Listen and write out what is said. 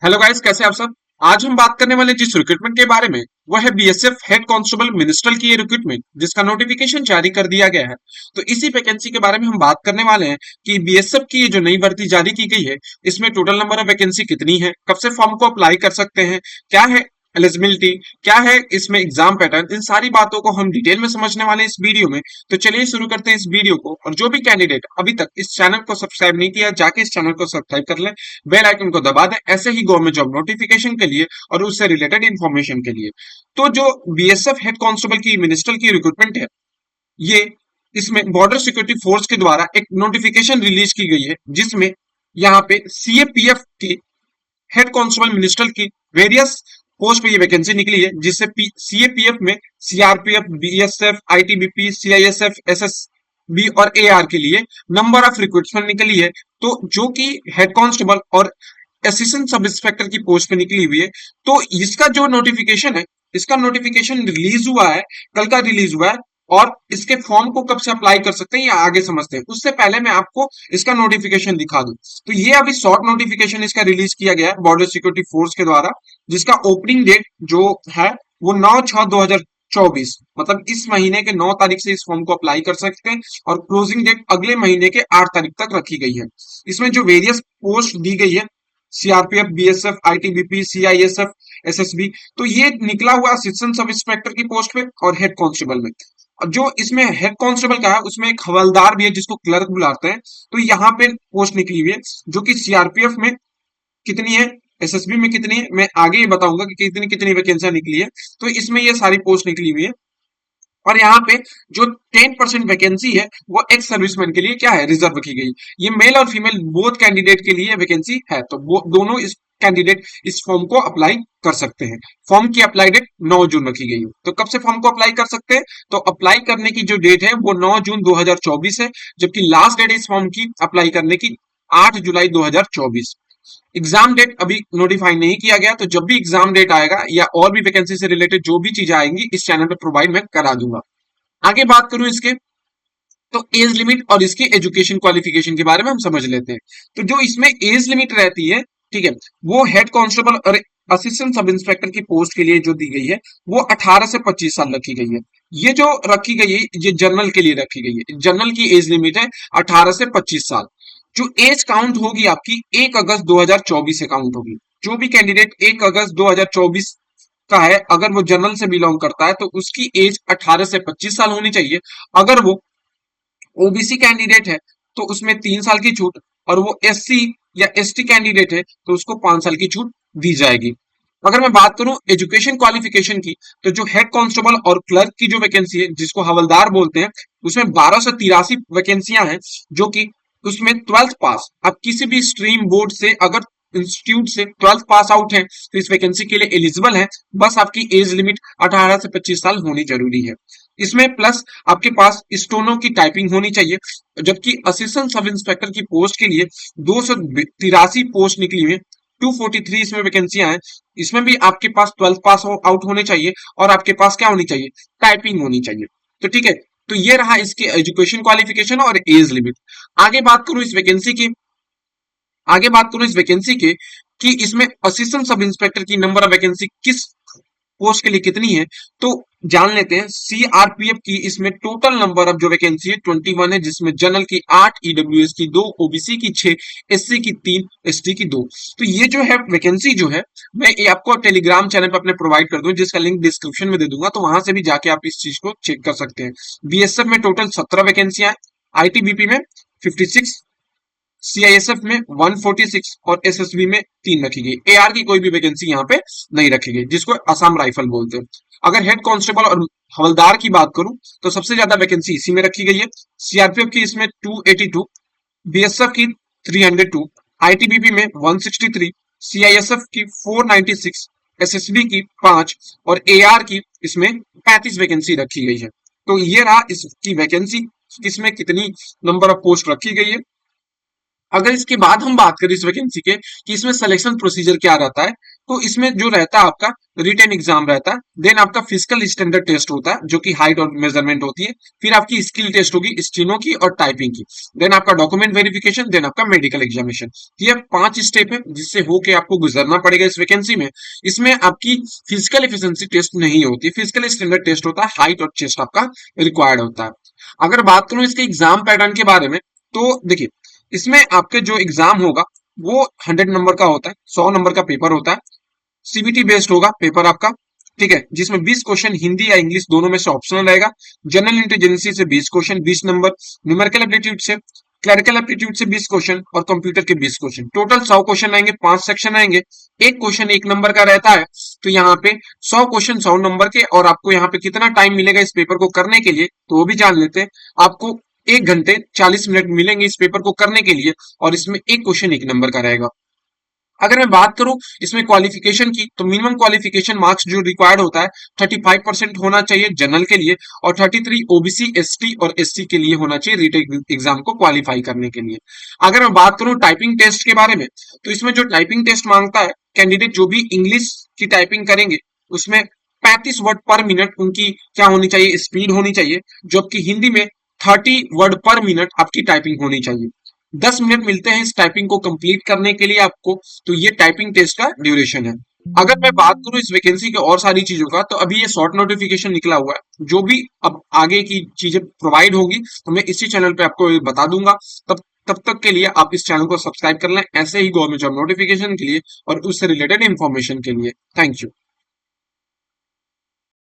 Hello guys, कैसे आप सब। आज हम बात करने वाले जिस रिक्रूटमेंट के बारे में वो है बीएसएफ हेड कांस्टेबल मिनिस्ट्रल की ये रिक्रूटमेंट जिसका नोटिफिकेशन जारी कर दिया गया है। तो इसी वैकेंसी के बारे में हम बात करने वाले हैं कि बीएसएफ की ये जो नई भर्ती जारी की गई है इसमें टोटल नंबर ऑफ वैकेंसी कितनी है, कब से फॉर्म को अप्लाई कर सकते हैं, क्या है एलिजिबिलिटी, क्या है इसमें एग्जाम पैटर्न, इन सारी बातों को हम डिटेल में समझने वाले हैं इस वीडियो में। तो चलिए शुरू करते हैं इस वीडियो को। और जो भी कैंडिडेट अभी तक इस चैनल को सब्सक्राइब नहीं किया जाके इस चैनल को सब्सक्राइब कर लें, बेल आइकन को दबा दें ऐसे ही गवर्नमेंट जॉब नोटिफिकेशन के लिए और उससे रिलेटेड इंफॉर्मेशन के लिए। तो जो बीएसएफ हेड कांस्टेबल की मिनिस्ट्रल की रिक्रूटमेंट है, ये इसमें बॉर्डर सिक्योरिटी फोर्स के द्वारा एक नोटिफिकेशन रिलीज की गई है जिसमें यहाँ पे सीएपीएफ की हेड कांस्टेबल मिनिस्ट्रल की वेरियस पोस्ट पे ये वैकेंसी निकली है, जिससे सीएपीएफ में CRPF, BSF, ITBP, CISF, SSB और एआर के लिए नंबर ऑफ रिक्रूटमेंट निकली है। तो जो कि हेड कांस्टेबल और असिस्टेंट सब इंस्पेक्टर की पोस्ट पे निकली हुई है। तो इसका जो नोटिफिकेशन है, इसका नोटिफिकेशन रिलीज हुआ है, कल का रिलीज हुआ है। और इसके फॉर्म को कब से अप्लाई कर सकते हैं या आगे समझते हैं, उससे पहले मैं आपको इसका नोटिफिकेशन दिखा दूं। तो ये अभी शॉर्ट नोटिफिकेशन इसका रिलीज किया गया है बॉर्डर सिक्योरिटी फोर्स के द्वारा, जिसका ओपनिंग डेट जो है वो 9/6/2024, मतलब इस महीने के 9 तारीख से इस फॉर्म को अप्लाई कर सकते हैं और क्लोजिंग डेट अगले महीने के 8 तारीख तक रखी गई है। इसमें जो वेरियस पोस्ट दी गई है, CRPF, BSF, ITBP, CISF, SSB, तो ये निकला हुआ असिस्टेंट सब इंस्पेक्टर की पोस्ट पे और हेड कांस्टेबल में। और जो इसमें हेड कांस्टेबल का है उसमें एक हवलदार भी है जिसको क्लर्क बुलाते हैं। तो यहाँ पे पोस्ट निकली हुई है जो कि सीआरपीएफ में कितनी है, एसएसबी में कितनी है, मैं आगे ही बताऊंगा कि कितनी कितनी वैकेंसियां निकली है। तो इसमें ये सारी पोस्ट निकली हुई है। और यहाँ पे जो 10% वैकेंसी है वो एक्स सर्विसमैन के लिए क्या है, रिजर्व रखी गई। ये मेल और फीमेल बोथ कैंडिडेट के लिए वैकेंसी है। तो वो दोनों इस कैंडिडेट इस फॉर्म को अप्लाई कर सकते हैं। फॉर्म की अप्लाई डेट 9 जून रखी गई है। तो कब से फॉर्म को अप्लाई कर सकते हैं, तो अप्लाई करने की जो डेट है वो 9 जून 2024 है, जबकि लास्ट डेट इस फॉर्म की अप्लाई करने की 8 जुलाई 2024। एग्जाम डेट अभी नोटिफाई नहीं किया गया, तो जब भी एग्जाम डेट आएगा या और भी वैकेंसी से रिलेटेड जो भी चीजें आएंगी इस चैनल पर प्रोवाइड मैं करा दूंगा। आगे बात करूं इसके, तो एज लिमिट और इसकी एजुकेशन क्वालिफिकेशन के बारे में हम समझ लेते हैं। तो जो इसमें एज लिमिट रहती है, ठीक है, वो हेड कांस्टेबल और असिस्टेंट सब इंस्पेक्टर की पोस्ट के लिए जो दी गई है वो 18 से 25 साल रखी गई है। ये जो रखी गई है ये जनरल के लिए रखी गई है। जनरल की एज लिमिट है 18 से 25 साल। जो एज काउंट होगी आपकी 1 अगस्त 2024 से काउंट होगी। जो भी कैंडिडेट 1 अगस्त 2024 का है, अगर वो जनरल से बिलोंग करता है तो उसकी एज 18 से 25 साल होनी चाहिए। अगर वो ओबीसी कैंडिडेट है तो उसमें 3 साल की छूट, और वो एससी या एसटी कैंडिडेट है तो उसको 5 साल की छूट दी जाएगी। अगर मैं बात करूं एजुकेशन क्वालिफिकेशन की, तो जो हेड कांस्टेबल और क्लर्क की जो वैकेंसी है जिसको हवलदार बोलते हैं, उसमें 1283 वैकेंसियां हैं। जो कि उसमें 12th पास, आप किसी भी स्ट्रीम बोर्ड से अगर इंस्टीट्यूट से 12th पास आउट है तो इस वैकेंसी के लिए एलिजिबल है। बस आपकी एज लिमिट 18 से 25 साल होनी जरूरी है। इसमें प्लस आपके पास स्टोनो की टाइपिंग होनी चाहिए। जबकि असिस्टेंट सब इंस्पेक्टर की पोस्ट के लिए 283 पोस्ट निकली हुई है, 243 इसमें वैकेंसियां हैं। इसमें भी आपके पास 12th पास आउट होने चाहिए और आपके पास क्या होनी चाहिए, टाइपिंग होनी चाहिए। तो ठीक है, तो ये रहा इसकी एजुकेशन क्वालिफिकेशन और एज लिमिट। आगे बात करूं इस वैकेंसी की, आगे बात करूं इस वैकेंसी के कि इसमें असिस्टेंट सब इंस्पेक्टर की नंबर ऑफ वैकेंसी किस पोस्ट के लिए कितनी है, तो जान लेते हैं। सीआरपीएफ की इसमें टोटल नंबर ऑफ जो वैकेंसी है 21 है, जिसमें जनरल की 8, ईडब्ल्यूएस की 2, ओबीसी की 6, एससी की 3, एसटी की 2। तो ये जो है वैकेंसी जो है मैं ये आपको टेलीग्राम चैनल पर अपने प्रोवाइड कर दूं, जिसका लिंक डिस्क्रिप्शन में दे दूंगा, तो वहां से भी जाके आप इस चीज को चेक कर सकते हैं। बीएसएफ में टोटल 17 वैकेंसियां, आईटीबीपी में 56, सीआईएसएफ में 146 और एसएसबी में 3 रखी गई। एआर की कोई भी वैकेंसी यहाँ पे नहीं रखी गई, जिसको असम राइफल बोलते हैं। अगर हेड कांस्टेबल और हवलदार की बात करूं तो सबसे ज्यादा वैकेंसी इसी में रखी गई है। सीआरपीएफ की इसमें 282, बीएसएफ की 302, आईटीबीपी में 163, सीआईएसएफ की 496, एसएसबी की 5 और एआर की इसमें 35 वैकेंसी रखी गई है। तो ये रहा इसकी वैकेंसी, इसमें कितनी नंबर ऑफ पोस्ट रखी गई है। अगर इसके बाद हम बात करें इस वैकेंसी के कि इसमें सिलेक्शन प्रोसीजर क्या रहता है, तो इसमें जो रहता है आपका रिटन एग्जाम रहता है, देन आपका फिजिकल स्टैंडर्ड टेस्ट होता है जो कि हाइट और मेजरमेंट होती है, फिर आपकी स्किल टेस्ट होगी स्टीनो की और टाइपिंग की, देन आपका डॉक्यूमेंट वेरिफिकेशन, देन आपका मेडिकल एग्जामिनेशन। ये 5 स्टेप है जिससे होके आपको गुजरना पड़ेगा इस वैकेंसी में। इसमें आपकी फिजिकल एफिशिएंसी टेस्ट नहीं होती, फिजिकल स्टैंडर्ड टेस्ट होता है, हाइट और चेस्ट आपका रिक्वायर्ड होता है। अगर बात करूं इसके एग्जाम पैटर्न के बारे में, तो देखिए इसमें आपके जो एग्जाम होगा वो 100 नंबर का होता है, 100 नंबर का पेपर होता है, सीबीटी बेस्ड होगा पेपर आपका, ठीक है, जिसमें 20 क्वेश्चन हिंदी या इंग्लिश दोनों में से ऑप्शनल रहेगा, जनरल इंटेलिजेंसी से 20 क्वेश्चन 20 नंबर, न्यूमेरिकल एप्टीट्यूड से, क्लरिकल एप्टीट्यूड से 20 क्वेश्चन और कंप्यूटर के 20 क्वेश्चन, टोटल 100 क्वेश्चन आएंगे, 5 सेक्शन आएंगे, एक क्वेश्चन 1 नंबर का रहता है। तो यहाँ पे 100 क्वेश्चन 100 नंबर के, और आपको यहाँ पे कितना टाइम मिलेगा इस पेपर को करने के लिए तो वो भी जान लेते हैं। आपको 1 घंटे 40 मिनट मिलेंगे इस पेपर को करने के लिए, और इसमें एक क्वेश्चन 1 नंबर का रहेगा। अगर मैं बात करूं इसमें क्वालिफिकेशन की, तो मिनिमम क्वालिफिकेशन मार्क्स जो रिक्वायर्ड होता है 35% होना चाहिए जनरल के लिए, और 33 ओबीसी एसटी और एससी के लिए होना चाहिए रीटेक एग्जाम को क्वालिफाई करने के लिए। अगर मैं बात करूं टाइपिंग टेस्ट के बारे में, तो इसमें जो टाइपिंग टेस्ट मांगता है, कैंडिडेट जो भी इंग्लिश की टाइपिंग करेंगे उसमें 35 वर्ड पर मिनट उनकी क्या होनी चाहिए, स्पीड होनी चाहिए, जबकि हिंदी में 30 वर्ड पर मिनट आपकी टाइपिंग होनी चाहिए। 10 मिनट मिलते हैं इस टाइपिंग को कंप्लीट करने के लिए आपको। तो ये टाइपिंग टेस्ट का ड्यूरेशन है। अगर मैं बात करूं इस वैकेंसी के और सारी चीजों का, तो अभी ये शॉर्ट नोटिफिकेशन निकला हुआ है, जो भी अब आगे की चीजें प्रोवाइड होगी तो मैं इसी चैनल पे आपको बता दूंगा। तब तब तक के लिए आप इस चैनल को सब्सक्राइब कर लें, ऐसे ही गवर्नमेंट जॉब नोटिफिकेशन के लिए और उससे रिलेटेड इंफॉर्मेशन के लिए। Thank you.